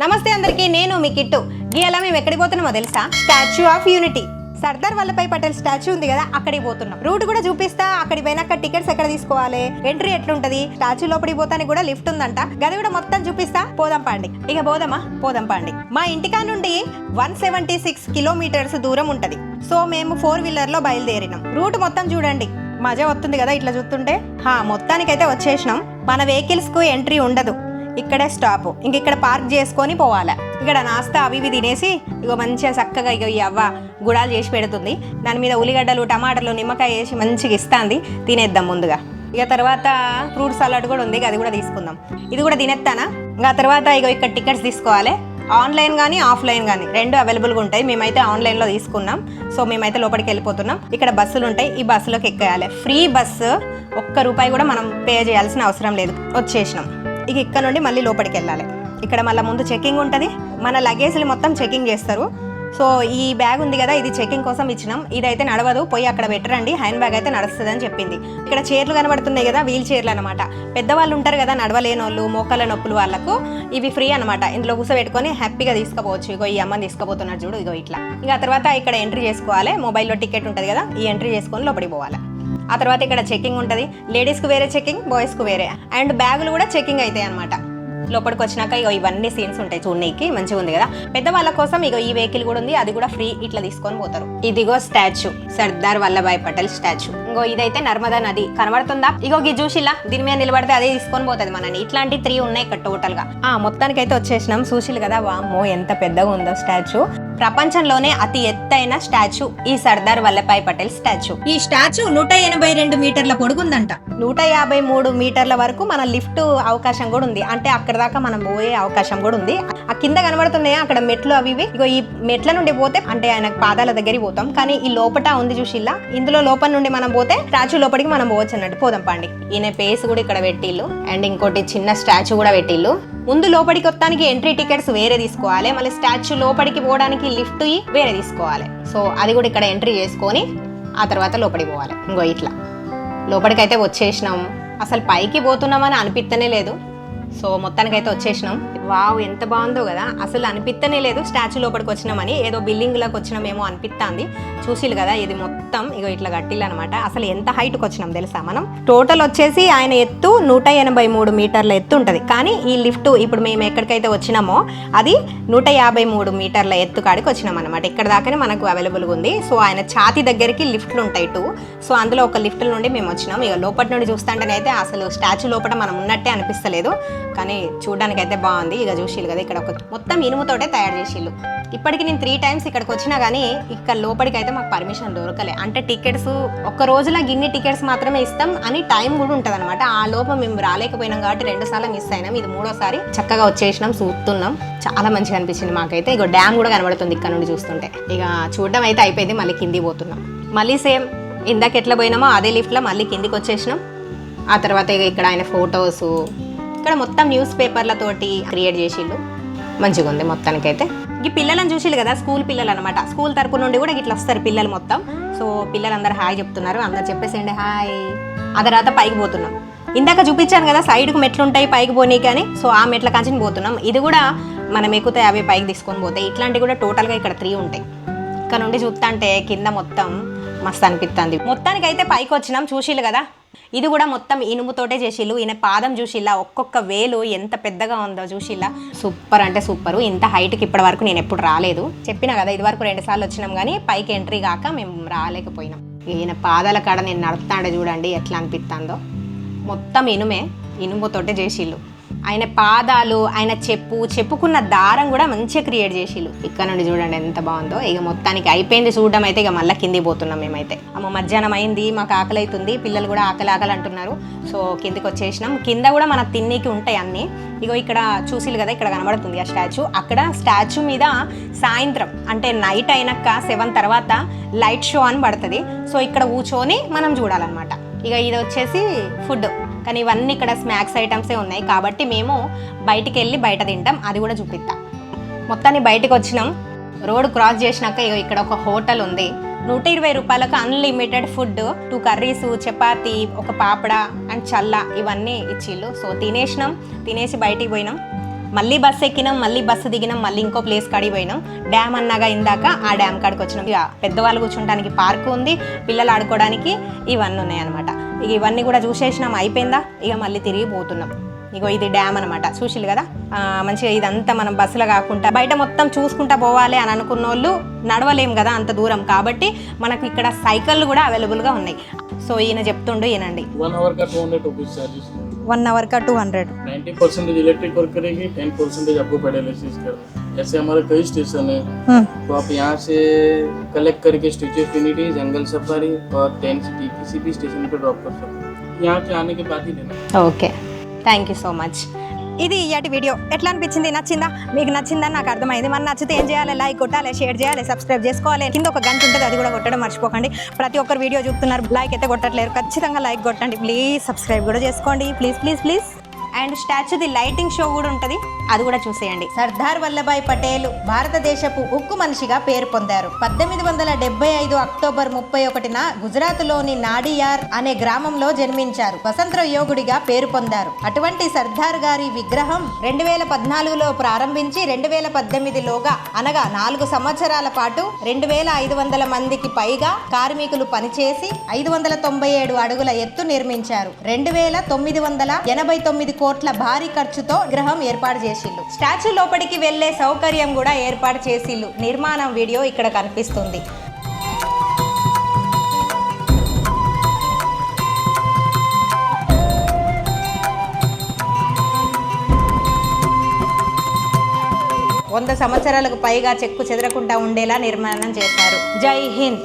నమస్తే అందరికీ, నేను మీ కిట్టు. గీయాల మేము ఎక్కడికి పోతున్నామో తెలుసా? Statue of unity. Sardar Vallabhbhai Patel statue ఉంది కదా, అక్కడికి పోతున్నాం. రూట్ కూడా చూపిస్తా. అక్కడికి పోయినాక టికెట్స్ ఎక్కడ తీసుకోవాలి, ఎంట్రీ ఎట్లుంటది, స్టాచ్యూ లోపలికి పోతానికి కూడా లిఫ్ట్ ఉందంట. గది కూడా మొత్తం చూపిస్తా. పోదాం పాండి. ఇక పోదాం పాండి. మా ఇంటికా నుండి 176 కిలోమీటర్స్ దూరం ఉంటది. సో మేము 4 వీలర్ లో బయలుదేరినాం. రూట్ మొత్తం చూడండి, మజా వస్తుంది కదా ఇట్లా చూస్తుంటే. మొత్తానికైతే వచ్చేసినాం. మన వెహికల్స్ కు ఎంట్రీ ఉండదు, ఇక్కడే స్టాప్. ఇంక ఇక్కడ పార్క్ చేసుకొని పోవాలి. ఇక్కడ నాస్తా అవి ఇవి తినేసి ఇగో మంచిగా చక్కగా ఇగో ఈ అవ్వ గుడాలు చేసి పెడుతుంది. దాని మీద ఉల్లిగడ్డలు, టమాటాలు, నిమ్మకాయ వేసి మంచిగా ఇస్తాంది. తినేద్దాం ముందుగా. ఇక తర్వాత ఫ్రూట్ సలాడ్ కూడా ఉంది, అది కూడా తీసుకుందాం. ఇది కూడా తినేస్తానా. ఇంకా తర్వాత ఇగో ఇక్కడ టికెట్స్ తీసుకోవాలి. ఆన్లైన్ కానీ ఆఫ్లైన్ కానీ రెండు అవైలబుల్గా ఉంటాయి. మేమైతే ఆన్లైన్లో తీసుకున్నాం. సో మేమైతే లోపలికి వెళ్ళిపోతున్నాం. ఇక్కడ బస్సులు ఉంటాయి, ఈ బస్సులోకి ఎక్కేయాలి. ఫ్రీ బస్సు, ₹1 కూడా మనం పే చేయాల్సిన అవసరం లేదు. వచ్చేసినాం. ఇక ఇక్కడ నుండి మళ్ళీ లోపలికి వెళ్ళాలి. ఇక్కడ మళ్ళీ ముందు చెకింగ్ ఉంటుంది. మన లగేజ్లు మొత్తం చెకింగ్ చేస్తారు. సో ఈ బ్యాగ్ ఉంది కదా, ఇది చెకింగ్ కోసం ఇచ్చినాం. ఇదైతే నడవదు, పోయి అక్కడ పెట్టరండి. హ్యాండ్ బ్యాగ్ అయితే నడుస్తుంది అని చెప్పింది. ఇక్కడ చైర్లు కనబడుతున్నాయి కదా, వీల్ చైర్లు అనమాట. పెద్దవాళ్ళు ఉంటారు కదా, నడవలేని వాళ్ళు, మోకాళ్ళ నొప్పులు వాళ్ళకు ఇవి ఫ్రీ అనమాట. ఇందులో కూర్చోబెట్టుకొని హ్యాపీగా తీసుకుపోవచ్చు. ఇగో ఈ అమ్మని తీసుకుపోతున్నారు చూడు, ఇగో ఇట్లా. ఇక ఆ తర్వాత ఇక్కడ ఎంట్రీ చేసుకోవాలి. మొబైల్లో టికెట్ ఉంటుంది కదా, ఈ ఎంట్రీ చేసుకొని లోపలికి పోవాలి. ఆ తర్వాత ఇక్కడ చెకింగ్ ఉంటుంది. లేడీస్కి వేరే చెకింగ్, బాయ్స్కు వేరే. అండ్ బ్యాగులు కూడా చెకింగ్ అవుతాయి అనమాట. లోపలికి వచ్చినాక ఇగో ఇవన్నీ సీన్స్ ఉంటాయి చూడడానికి, మంచిగా ఉంది కదా. పెద్దవాళ్ళ కోసం ఇగో ఈ వెహికల్ కూడా ఉంది, అది కూడా ఫ్రీ. ఇట్లా తీసుకొని పోతారు. ఇదిగో స్టాచ్యూ, సర్దార్ వల్లభాయ్ పటేల్ స్టాచ్యూ. ఇంకో ఇదైతే నర్మదా నది కనబడుతుందా? ఇగో ఈ చూసిలా, దీని మీద నిలబడితే అదే తీసుకొని పోతుంది మనని. ఇట్లాంటి 3 ఉన్నాయి ఇక్కడ టోటల్ గా. మొత్తానికి అయితే వచ్చేసినాం. చూసిలు కదా, వామ్మో ఎంత పెద్దగా ఉందో స్టాచ్యూ. ప్రపంచంలోనే అతి ఎత్తైన స్టాచ్యూ ఈ సర్దార్ వల్లభాయ్ పటేల్ స్టాచ్యూ. ఈ స్టాచ్యూ 182 మీటర్ల పొడుగుందంట. 153 మీటర్ల వరకు మన లిఫ్ట్ అవకాశం కూడా ఉంది. అంటే అక్కడ దాకా మనం పోయే అవకాశం కూడా ఉంది. ఆ కింద కనబడుతున్నాయి అక్కడ మెట్లు అవి ఇవి. ఇగో ఈ మెట్ల నుండి పోతే అంటే ఆయన పాదాల దగ్గరికి పోతాం. కానీ ఈ లోపట ఉంది చూసిల్లా, ఇందులో లోపల నుండి మనం పోతే స్టాచ్యూ లోపలికి మనం పోవచ్చు అన్నట్టు. పోదాం పండి. ఈయన పేస్ కూడా ఇక్కడ పెట్టిల్లు. అండ్ ఇంకోటి చిన్న స్టాచ్యూ కూడా పెట్టిల్లు. ముందు లోపలికి వస్తానికి ఎంట్రీ టికెట్స్ వేరే తీసుకోవాలి. మళ్ళీ స్టాచ్యూ లోపలికి పోవడానికి లిఫ్ట్ వేరే తీసుకోవాలి. సో అది కూడా ఇక్కడ ఎంట్రీ చేసుకొని ఆ తర్వాత లోపలికి పోవాలి. ఇంకో ఇట్లా లోపలికి అయితే వచ్చేసినాం. అసలు పైకి పోతున్నామని అనిపిస్తనే లేదు. సో మొత్తానికైతే వచ్చేసినాం. వావ్ ఎంత బాగుందో కదా, అసలు అనిపిస్తనే లేదు స్టాచ్యూ లోపలికి వచ్చినామని. ఏదో బిల్డింగ్లోకి వచ్చినామేమో అనిపిస్తుంది. చూసిలు కదా, ఇది మొత్తం ఇగో ఇట్లా గట్టిల్లు అనమాట. అసలు ఎంత హైట్కి వచ్చినాం తెలుసా మనం? టోటల్ వచ్చేసి ఆయన ఎత్తు 183 మీటర్ల ఎత్తు ఉంటుంది. కానీ ఈ లిఫ్ట్ ఇప్పుడు మేము ఎక్కడికైతే వచ్చినామో అది 153 మీటర్ల ఎత్తు కాడికి వచ్చినాం అనమాట. ఇక్కడ దాకానే మనకు అవైలబుల్గా ఉంది. సో ఆయన ఛాతీ దగ్గరికి లిఫ్ట్లు ఉంటాయి 2. సో అందులో ఒక లిఫ్ట్ నుండి మేము వచ్చినాం. ఇక లోపటి నుండి చూస్తుంటేనైతే అసలు స్టాచ్యూ లోపల మనం ఉన్నట్టే అనిపిస్తలేదు, కానీ చూడడానికి అయితే బాగుంది. ఇక చూసిల్లు కదా, ఇక్కడ ఒక మొత్తం ఇనుముతోటే తయారు చేసిల్లు. ఇప్పటికి నేను 3 టైమ్స్ ఇక్కడికి వచ్చినా కానీ ఇక్కడ లోపలికి అయితే మాకు పర్మిషన్ దొరకలే. అంటే టికెట్స్ ఒక్క రోజులో గిన్ని టికెట్స్ మాత్రమే ఇస్తాం అని టైం కూడా ఉంటుంది అనమాట. ఆ లోపల మేము రాలేకపోయినాం కాబట్టి 2 సార్లు మిస్ అయినాం. ఇది 3వసారి. చక్కగా వచ్చేసినాం, చూస్తున్నాం. చాలా మంచిగా అనిపించింది మాకైతే. ఇక డ్యామ్ కూడా కనబడుతుంది ఇక్కడ నుండి చూస్తుంటే. ఇక చూడడం అయితే అయిపోయింది. మళ్ళీ కిందికి పోతున్నాం. మళ్ళీ సేమ్ ఇందాక ఎట్లా పోయినామో అదే లిఫ్ట్లో మళ్ళీ కిందికి వచ్చేసినాం. ఆ తర్వాత ఇక ఇక్కడ ఆయన ఫొటోస్, ఇక్కడ మొత్తం న్యూస్ పేపర్లతోటి క్రియేట్ చేసిళ్ళు. మంచిగా ఉంది మొత్తానికైతే. ఈ పిల్లలను చూసిల్లు కదా, స్కూల్ పిల్లలు అనమాట. స్కూల్ తరపు నుండి కూడా ఇట్లా వస్తారు పిల్లలు మొత్తం. సో పిల్లలందరూ హాయ్ చెప్తున్నారు. అందరు చెప్పేసేయండి హాయ్. ఆ తర్వాత పైకి పోతున్నాం. ఇందాక చూపించాను కదా సైడ్కు మెట్లు ఉంటాయి పైకి పోనీ కానీ. సో ఆ మెట్ల కాంచి పోతున్నాం. ఇది కూడా మనం ఎక్కుతాయి, అవి పైకి తీసుకొని పోతాయి. ఇట్లాంటివి కూడా టోటల్గా ఇక్కడ 3 ఉంటాయి. ఇక్కడ నుండి చూస్తా అంటే కింద మొత్తం మస్తు అనిపిస్తుంది. మొత్తానికైతే పైకి వచ్చినాం. చూసిల్లు కదా, ఇది కూడా మొత్తం ఇనుముతోటే చేసిల్లు. ఈయన పాదం చూసిల్లా, ఒక్కొక్క వేలు ఎంత పెద్దగా ఉందో చూసిల్లా. సూపర్ అంటే సూపర్. ఇంత హైట్కి ఇప్పటి వరకు నేను ఎప్పుడు రాలేదు. చెప్పినా కదా, ఇది వరకు 2 సార్లు వచ్చినాం కానీ పైకి ఎంట్రీ కాక మేము రాలేకపోయినాం. ఈయన పాదాల కాడ నేను నడుపుతాండే చూడండి ఎట్లా అనిపిస్తుందో. మొత్తం ఇనుమే, ఇనుముతోటే చేసిల్లు. ఆయన పాదాలు, ఆయన చెప్పుకున్న దారం కూడా మంచిగా క్రియేట్ చేసిల్లు. ఇక్కడ నుండి చూడండి ఎంత బాగుందో. ఇక మొత్తానికి అయిపోయింది చూడడం అయితే. ఇక మళ్ళీ కిందికి పోతున్నాం మేమైతే. మధ్యాహ్నం అయింది, మాకు ఆకలి అవుతుంది. పిల్లలు కూడా ఆకలి అంటున్నారు. సో కిందికి వచ్చేసినాం. కింద కూడా మన తిన్నీకి ఉంటాయి అన్నీ. ఇగో ఇక్కడ చూసిల్లు కదా, ఇక్కడ కనబడుతుంది ఆ స్టాచ్యూ. అక్కడ స్టాచ్యూ మీద సాయంత్రం అంటే నైట్ అయినాక 7 తర్వాత లైట్ షో అని పడుతుంది. సో ఇక్కడ కూర్చొని మనం చూడాలన్నమాట. ఇక ఇది వచ్చేసి ఫుడ్, కానీ ఇవన్నీ ఇక్కడ స్నాక్స్ ఐటమ్సే ఉన్నాయి కాబట్టి మేము బయటికి వెళ్ళి బయట తింటాం. అది కూడా చూపిస్తా. మొత్తాన్ని బయటకు వచ్చినాం. రోడ్ క్రాస్ చేసినాక ఇక్కడ ఒక హోటల్ ఉంది. ₹120 అన్లిమిటెడ్ ఫుడ్, 2 కర్రీస్, చపాతీ, ఒక పాపడ అండ్ చల్ల ఇవన్నీ ఇచ్చిళ్ళు. సో తినేసినాం. తినేసి బయటికి పోయినాం. మళ్ళీ బస్సు ఎక్కినాం, మళ్ళీ బస్సు దిగినాం, మళ్ళీ ఇంకో ప్లేస్ కాడికి పోయినాం. డ్యామ్ అన్నాగా ఇందాక ఆ డ్యామ్ కాడికి వచ్చినాం. ఇక పెద్దవాళ్ళు కూర్చోడానికి పార్కు ఉంది, పిల్లలు ఆడుకోవడానికి ఇవన్నీ ఉన్నాయి అనమాట. ఇక ఇవన్నీ కూడా చూసేసినాం, అయిపోయిందా, ఇక మళ్ళీ తిరిగి పోతున్నాం. ఇగో ఇది డ్యామ్ అనమాట, చూసిల్లు కదా. మంచిగా ఇదంతా మనం బస్సులో కాకుండా బయట మొత్తం చూసుకుంటా పోవాలి అని అనుకున్న వాళ్ళు నడవలేం కదా అంత దూరం, కాబట్టి మనకు ఇక్కడ సైకిళ్ళు కూడా అవైలబుల్గా ఉన్నాయి. సో ఈయన చెప్తుండు ఈయనండి. 1 hour का 200 रुपीज चार्जेस, 1 hour का 200. 90% इलेक्ट्रिक वर्क करेगी, 10% आपको पेडलिसिस करना. ऐसे हमारे कई स्टेशन है, तो आप यहाँ से कलेक्ट करके statue of unity, jungle safari और टेंट सिटी किसी भी स्टेशन पे ड्रॉप कर सकते हैं. यहाँ के आने के बाद ही लेना. Okay, thank you so much. ఇది ఇయాటి వీడియో ఎట్లా అనిపించింది? నచ్చిందా? మీకు నచ్చిందని నాకు అర్థమైంది. మరి నచ్చితే ఏం చేయాలి? లైక్ కొట్టాలి, షేర్ చేయాలి, సబ్స్క్రైబ్ చేసుకోవాలి. కింద ఒక గంట ఉంటుంది, అది కూడా కొట్టడం మర్చిపోకండి. ప్రతి ఒక్కరు వీడియో చూస్తున్నారు, లైక్ అయితే కొట్టట్లేరు. ఖచ్చితంగా లైక్ కొట్టండి ప్లీజ్. సబ్స్క్రైబ్ కూడా చేసుకోండి ప్లీజ్ ప్లీజ్ ప్లీజ్. అండ్ స్టాచ్యూది లైటింగ్ షో కూడా ఉంటుంది, అది కూడా చూసేయండి. సర్దార్ వల్లభాయ్ పటేల్ భారతదేశపు ఉక్కు మనిషిగా పేరు పొందారు. 1875 అక్టోబర్ 31న గుజరాత్లోని నాడియార్ అనే గ్రామంలో జన్మించారు. స్వతంత్ర యోగుడిగా పేరు పొందారు. అటువంటి సర్దార్ గారి విగ్రహం 2014లో ప్రారంభించి 2018లోగా అనగా 4 సంవత్సరాల పాటు 2500 మందికి పైగా కార్మికులు పనిచేసి 597 అడుగుల ఎత్తు నిర్మించారు. 2989 కోట్ల భారీ ఖర్చుతో విగ్రహం ఏర్పాటు చేసిల్లు. స్టాచ్యూ లోపలికి వెళ్లే సౌకర్యం కూడా ఏర్పాటు చేసిల్లు. నిర్మాణం వీడియో ఇక్కడ కనిపిస్తుంది. వంద సంవత్సరాలకు పైగా చెక్కు చెదరకుండా ఉండేలా నిర్మాణం చేశారు. జై హింద్.